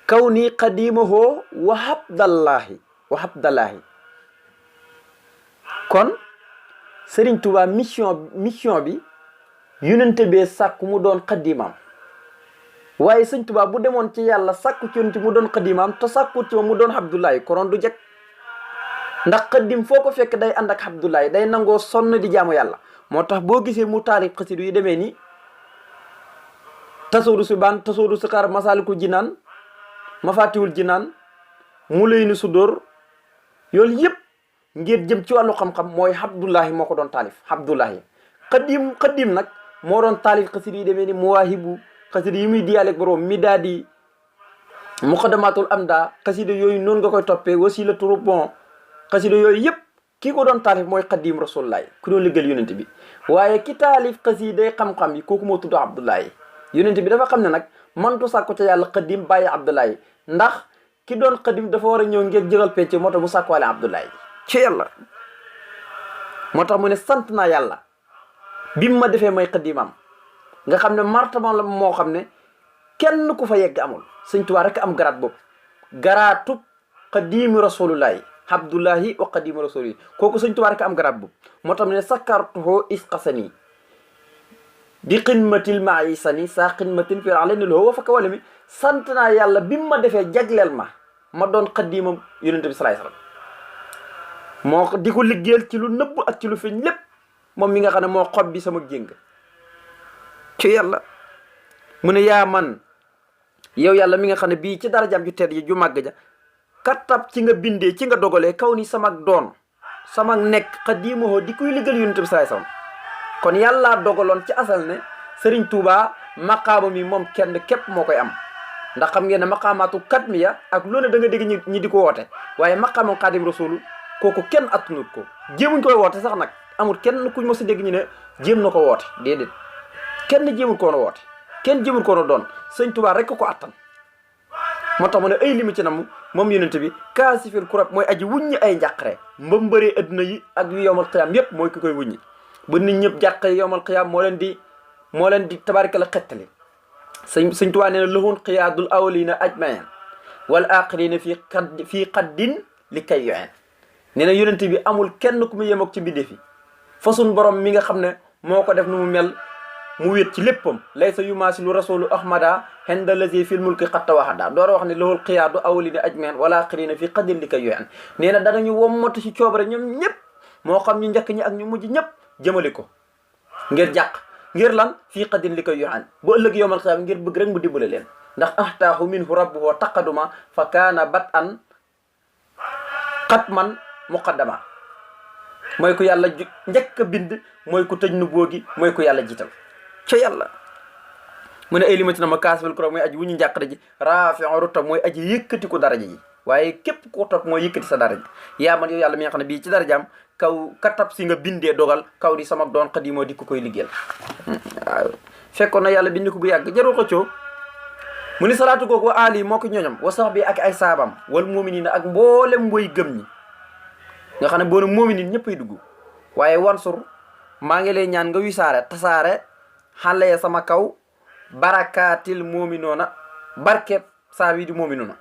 kaw nii qadimahu wa habdallahi kon Serigne Touba mission bi yonente bee sàkku mu doon xaddimaam waaye Serigne Touba bu demoon ci yàlla sàkku ci yonente mu doon xaddimaam te sàkku ci mu doon Abdullahi konoon du jeg ndax xaddim foo ko fekk day ànd ak Abdullahi day nangoo sonn di jaamu yàlla moo tax boo gisee mu taalif xasidu yi demee ni tasawudu si baan tasawudu si xaar masaalikul jinaan mafaatiwul jinaan mu lay ni su dóor yooyu yëpp ngir jëm ci wàllu xam-xam mooy Abdullahi moo ko doon taalif Abdullahi xaddim nag moo doon taalif xasida yi demee ni muwaahibu xasida yi muy diyaaleeg borom mi daa di muqaddamatul amda xasida yooyu noonu nga koy toppee wasilatu rubon xasida yooyu yëpp kii ko doon taalif mooy xaddim rasulullahi ku doon liggéeyal yonent bi waaye ki taalif xasida xam-xam yi kooku moo tudd Abdullahi yonent bi dafa xam ne nag mantu sàkku ca yàlla xaddim bàyyi Abdullahi ndax ki doon xaddim dafa war a ñëw ngir jëgal pecc moo tax mu sàkkuwaale Abdullahi ci yàlla moo tax mu ne sant naa yàlla bi mu ma defee may xaddimam nga xam ne martaba la moo xam ne kenn ku fa yegg amul Sëñ Tuubaa rek am garaat boobu garaatub xaddimu rasulullahi Abdullahi wa xaddimu rasulihi kooku Sëñ Tuubaa rek am garaat boobu moo tax mu ne sakartuhu isqasani bi xidmatil maisani sa xidmatin fi aleni loo wa fakka wala mi sant naa yàlla bi mu ma defee jagleel ma doon xaddimam yonente bi salaay salaam moo di ko liggéeyal ci lu nëbb ak ci lu feeñ lépp moom mi nga xam ne moo xob bi sama jéng ci yàlla mu ne yaa man yow yàlla mi nga xam ne bii ci darajaam ju tedd yi ju màgg ja kattab ci nga bindee ci nga dogalee kaw ni sama doon sama nekk xadiimoo di kuy liggéeyal yonent bi salaay salaam kon yàllaa dogaloon ci asal ne Serigne Touba maqaama mi moom kenn képp moo koy am ndax xam ngeen ne maqaamaatu katmiya ak loolu da nga dégg ñi di ko woote waaye maqaamam xaadim rasul kooku kenn attanut ko jéemuñ koy woote sax nag amul kenn kuñ mos a dégg ñu ne jéem na ko woote déedéet kenn jéemul koon a woote kenn jéemul koon a doon Sëñ Tuubaa rek ko attan moo tax mu ne ay limi ci nam moom yonent bi kaasifil kurab mooy aji wuññi ay njàqare mbambëree adduna yi ak yu yowmal xiyaam yépp mooy ki koy wuññi ba nit ñëpp jàqare yowmal xiyaam moo leen di tabarika la xettali Sëñ Tuubaa nee na lahun xiyaadul awlina ajmain wal aaxirina fii xaddin li kay yoen nee na yonent bi amul kenn ku mu yem ak ci mbindeef yi fasun borom mi nga xam ne moo ko def nu mu mel mu wéet ci léppam laysa yumaasilu rasulu ahmada henda lazi fil mulki xatta waxada door a wax ne lahul xiyaadu awlina ajmain wala aaxirina fii xaddin li kay yoen nee na danañu wommatu ci coobare ñoom ñëpp moo xam ñu njëkk ñi ak ñu mujj ñëpp jëmale ko ngir jàq ngir lan fii xaddin li koy yoxaan bu ëllëg yowmal xiyaam ngir bëgg rek mu dimbale leen ndax ahtaahu minhu rabbuhu taqaduma fa kaana bat an xatman muqaddama mooy ku yàlla njëkk a bind mooy ku tëj nu boogi mooy ku yàlla jiital ca yàlla mu ne ay limati na ma kaasfil kuro mooy aji wu ñu njàqare ji rafi'u rutab mooy aji yëkkati ko daraja ji waaye képp ko topp mooy yëkkati sa daraja yaa man yow yàlla mi nga xam ne bii ci darajaam kaw katab si nga bindee dogal kaw di sama doon xadimoo di ko koy liggéeyal waaw fekkoon na yàlla bind ko bu yàgg jarul xëccoo mu ni salaatu googu wa ali moo ko ñoñam wa sax bi ak ay saabam wal mu'minina ak mboolem woy gëm ñi nga xam ne boo ne mu'minin ñëppay dugg waaye wansur maa ngi lay ñaan nga wisaare tasaare xale sama kaw barakaatil mu'minoona barkeeb saa wi di mu'minoona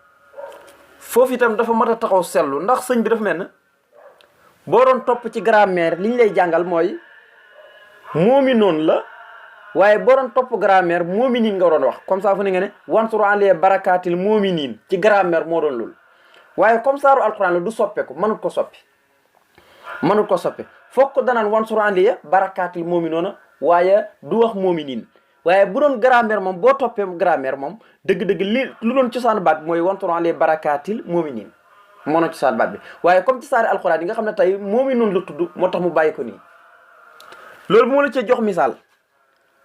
foofu itam dafa mat a taxaw seetlu ndax sëñ bi dafa mel ne boo doon topp ci grammaire li ñu lay jàngal mooy mu'minoon la waaye boo doon topp grammaire mu'minin nga doon wax comme ça fu ne nga ne wansur alee barakaatil mu'minin ci grammaire moo doon loolu waaye comme saaru alquran la du soppeeku mënut ko soppi foog ko danaan wansur alee barakaatil mu'minoona waaye du wax mu'minin waaye bu doon grammaire moom boo toppee grammaire moom dëgg-dëgg li lu doon cosaan baat bi mooy wansur alee barakaatil mu'minin moo na cosaan baat bi waaye comme ci saari alxuraan yi nga xam ne tey mu'minun la tudd moo tax mu bàyyi ko nii loolu moo la cee jox misaal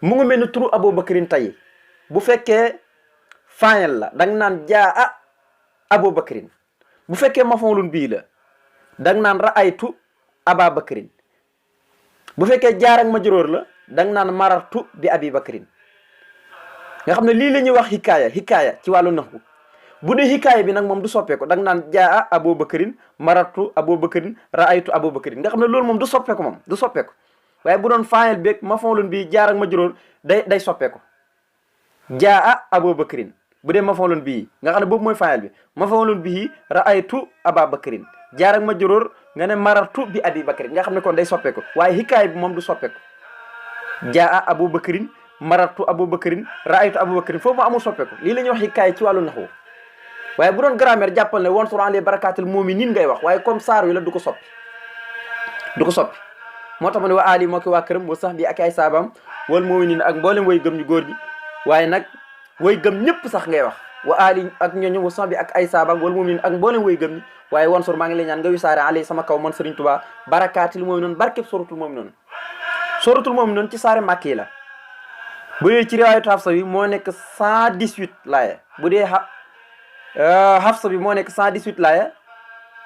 mu ngi mel ni turu Abubakrin tey bu fekkee faayal la danga naan jaa Abubakrin bu fekkee mafoolun bii la danga naan ra'aytu Ababakrin bu fekkee jaar ak majruur la danga naan marartu bi Abibakrin nga xam ne lii la ñuy wax hikaaya ci wàllu naxwu bu dee hikaaya bi nag moom du soppeeku danga naan jaa Abubakrin marartu Abubakrin ra'aytu Abubakrin nga xam ne loolu moom du soppeeku waaye bu doon faayal beeg mafoolun bi jaar ak majruur day soppeeku jaa Abubakrin bu dee mafooloon bii nga xam ne boobu mooy faayal bi mafooloon bii raaytu aba bakrin jaar ak majruur nga ne marartu bi abi bakrin nga xam ne kon day soppeeku waaye hikaay bi moom du soppeeku jaa abu bakrin marartu abu bakrin raaytu abu bakrin foofu mu amul soppeeku lii la ñuy wax hikaay ci wàllu naxwu waaye bu doon grammaire jàppal ne wansur alayhi barakaatul mu'miniin ngay wax waaye comme saar wi la du ko soppi moo tax ma ne wa ali moo ki waa këram wa sax bi ak ay saabam wal mu'miniin ak mboolem way gëm ñu góor ñi waaye nag way gëm ñëpp sax ngay wax wa ali ak ñooñu wa sax bi ak ay saabam wal mu'miniin ak mboolem way gëm ñi waaye wansur maa ngi lay ñaan nga wisaare alayhi sama kaw man Serigne Touba barakaatul mu'miniin barkeb suratul mu'miniin ci saare Màkki la bu dee ci riwaayatu Hafsa bi moo nekk 118 laaya bu dee Hafsa bi moo nekk 118 laaya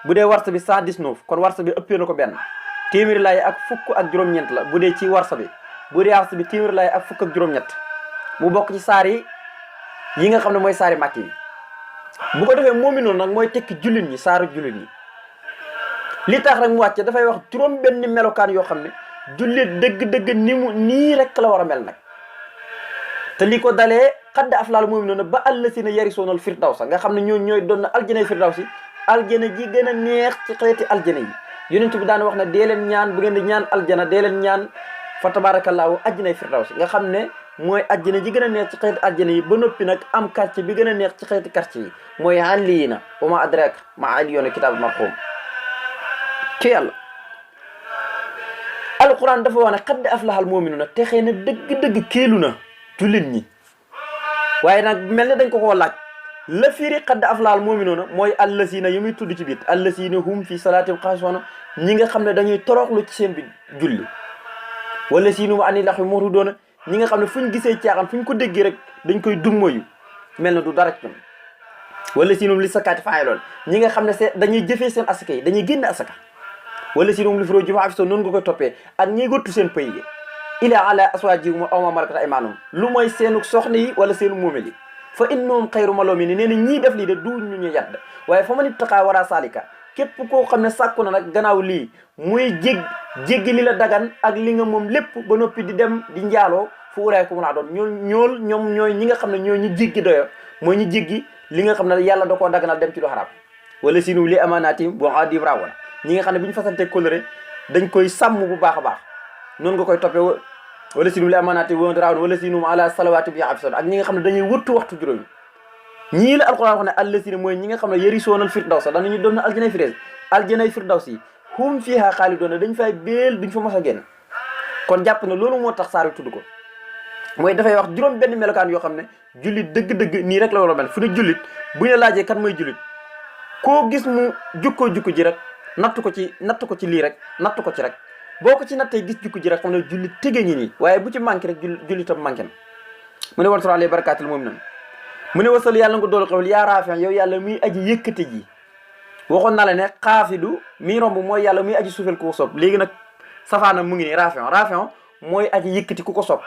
bu dee warsa bi 119 kon warsa bi ëppee na ko benn téeméeri laaya ak fukk ak juróom-ñeent la bu dee ci warsa bi bu dee Hafsa bi téeméeri laaya ak fukk ak juróom-ñett mu bokk ci saar yi nga xam ne mooy saari Màkki yi bu ko defee mu'minuun nag mooy tekki jullit ñi saaru jullit ñi li tax rek mu wàcce dafay wax juróom benn melokaan yoo xam ne jullit dëgg-dëgg nii rek la war a mel nag te li ko dalee xadd aflaal mu'minuuna ba allasiina yarisoonal firdawsa nga xam ne ñooy doon na aljanay firdawsi aljana ji gën a neex ci xeeti aljana yi yonent bi daan wax ne dee leen ñaan bu ngeen di ñaan aljana dee leen ñaan fa tabaarakallaahu aljanay firdawsi nga xam ne mooy aljana ji gën a neex ci xeeti aljana yi ba noppi nag am quartier bi gën a neex ci xeeti quartier yi mooy alliina wa ma adraka ma alliyoona kitaab marquum ci yàlla alquran dafa wax ne xadd aflaal mu'minuuna texee na dëgg-dëgg kéelu na jullit ñi waaye nag mel ne dañ ko koo laaj la firi xadd aflaal mu'minuuna mooy allasiina yu muy tudd ci biir allasiina hum fi salaatihim xaashi'uun ñi nga xam ne dañuy toroxlu ci seen bi julli wala siinum ani lax wi mu'riduun ñi nga xam ne fu ñu gisee caaxaan fu ñu ko déggee rek dañ koy dummoyu mel na du dara ci ñoom wala siinum li sakaati faa'iluun ñi nga xam ne dañuy jëfee seen asaka yi dañuy génn asaka wala siinum li furujihim haafizuun noonu nga koy toppee ak ñiy gottu seen pëy yi ilaa ala aswaajihim aw maa malakat aymaanuhum lu mooy seenu soxna yi wala seenu moomel yi fa innahum xayru maluumiin nee na ñii def lii de du ñu yadd waaye fa man ittaqaa waraa saalika képp koo xam ne sàkku na nag gannaaw lii muy jéggi li la dagan ak li nga moom lépp ba noppi di dem di njaaloo fu ulaa'ika humul aaduun ñoom ñooy ñi nga xam ne ñooy ñu jéggi doyo mooy ñu jéggi li nga xam ne yàlla da koo daganal dem ci lu xaraam wala sinu li amaanaatihim wa ahdihim raa'uun ñi nga xam ne bu ñu fasante kóllëre dañ koy sàmm bu baax a baax noonu nga koy toppee wala sinum li amaanaatihim wa ahdihim raa'uun wala sinum ala salawaatihim yuhaafizuun ak ñi nga xam ne dañuy wëttu waxtu juróomi ñii la alquran wax ne allasiina mooy ñi nga xam ne yarisoonal firdawsa danañu doon na aljanay firdaws yi hum fiihaa xaalidoon dañ fay béel duñ fa mos a génn kon jàpp na loolu moo tax saar wi tudd ko mooy dafay wax juróom benn melokaan yoo xam ne jullit dëgg-dëgg nii rek la war a mel fu ne jullit bu ñu laajee kan mooy jullit koo gis mu jukkoo jukku ji rek natt ko ci lii rek natt ko ci rek boo ko ci nattee gis jukku ji rek xam ne jullit tege ñi nii waaye bu ci manqué rek jullitam manqué na mu ne wansur alayhi barakaatul mu'miniin mu ne wasal yàlla nga doolu xewal yaa raafi yow yàlla muy aji yëkkate ji waxoon na la ne xaafidu mi romb mooy yàlla muy aji suufel ku ko sopp léegi nag safaanam mu ngi nii raafion mooy aji yëkkati ku ko sopp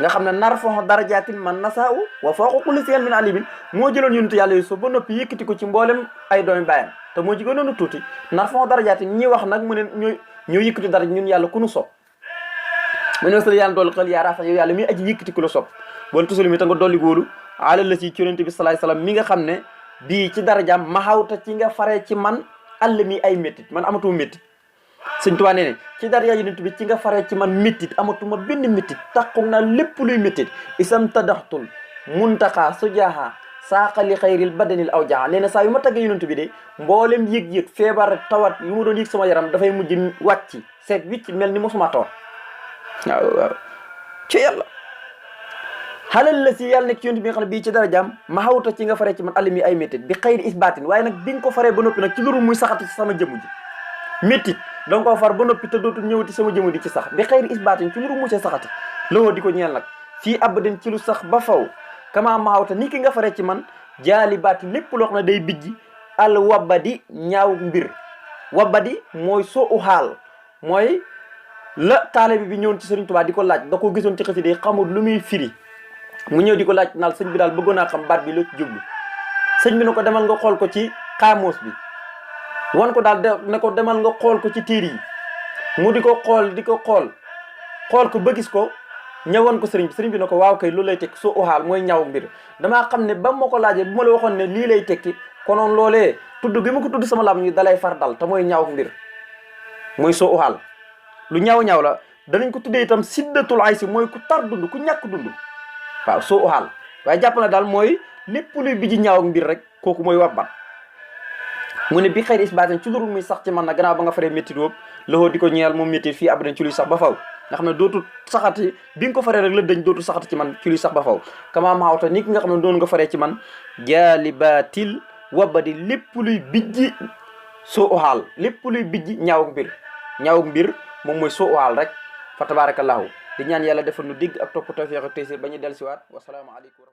nga xam ne narfa'u darajaatin man nasaa'u wa fawqa kulli zi ilmin aliim moo jëloon yonent yàlla Yuusuf ba noppi yëkkati ko ci mboolem ay doomi baayam te moo ci gënoon a tuuti narfa'u darajaatin ñi wax nag mu ne ñoo yëkkati dara ñun yàlla ku nu sopp mu ne wasal yàlla doolu xel yaa raafi yow yàlla muy aji yëkkati ku la sopp wala tusul mi ta nga dolli góolu ala la ci yonent bi salaay salaam mi nga xam ne bii ci darajaam maxawta ci nga faree ci man àll mi ay méttit man amatuma méttit sëñ Tuubaa nee ne ci daraja yonent bi ci nga faree ci man méttit amatuma benn méttit taqu naa lépp luy méttit isam tadaxtul muntaxaa sujaaha saaqali xayril badanil aw jaa nee na saa yu ma taggee yonent bi de mboolem yëg-yëg feebar tawat yu ma doon yëg sama yaram dafay mujj wàcc seet wicc mel ni mosuma tawat waaw ci yàlla xalal la si yàlla nekk ci yonent bi nga xam ne bii ci darajaam ma xawta ci nga faree ci man alimi ay méttit bi xëyri isbaatin waaye nag bi nga ko faree ba noppi nag ci loolu muy saxati ci sama jëmm ji méttit da nga koo far ba noppi te dootul ñëwati sama jëmm di ci sax bi xëyri isbaatin ci loolu mu see saxati lowoo di ko ñeel nag fii abadin ci lu sax ba faw kama ma xawta ni ki nga faree ci man jaali baati lépp loo xam ne day bijji al wabadi ñaaw mbir wabadi mooy soo u xaal mooy la taalibe bi ñëwoon ci Sëriñ Tuubaa di ko laaj da ko gisoon ci xasida yi xamul lu muy firi mu ñëw di ko laaj naal sëñ bi daal bëggoon naa xam baat bi la ci jublu sëñ bi ne ko demal nga xool ko ci xaamoos bi wan ko daal ne ko demal nga xool ko ci téere yi mu di ko xool ko ba gis ko ñëwoon ko sëriñ bi ne ko waaw kay loolu lay tekki soo uxaal mooy ñaaw mbir. damaa xam ne ba ma ko laajee bu ma la waxoon ne lii lay tekki konoon loolee tudd gi ma ko tudd sama lam ñu dalay far dal te mooy ñaaw mbir mooy soo uxaal lu ñaaw la. danañ ko tuddee itam siddatul aysi mooy ku tar dund ku ñàkk dund waaw soo uxaal waaye jàpp na daal mooy lépp luy biji ñaaw ak mbir rek kooku mooy wabban mu ne bi xëy isbaatin ci lurul muy sax ci man na gannaaw ba nga faree métti wóob loxoo di ko ñeel moom métti fii abadan ci luy sax ba faw nga xam ne dootul saxati bi nga ko faree rek la dañ dootul saxati ci man ci luy sax ba faw kama maxawta ni ki nga xam ne doon nga faree ci man jaalibaatil wabadi lépp luy bijji soo uxaal lépp luy bijji ñaaw ak mbir moom mooy soo uxaal rek fa tabarakallahu di ñaan yàlla defal nu dégg ak topp tawfiq ak taysir ba ñu dellusiwaat wasalaamaaleykum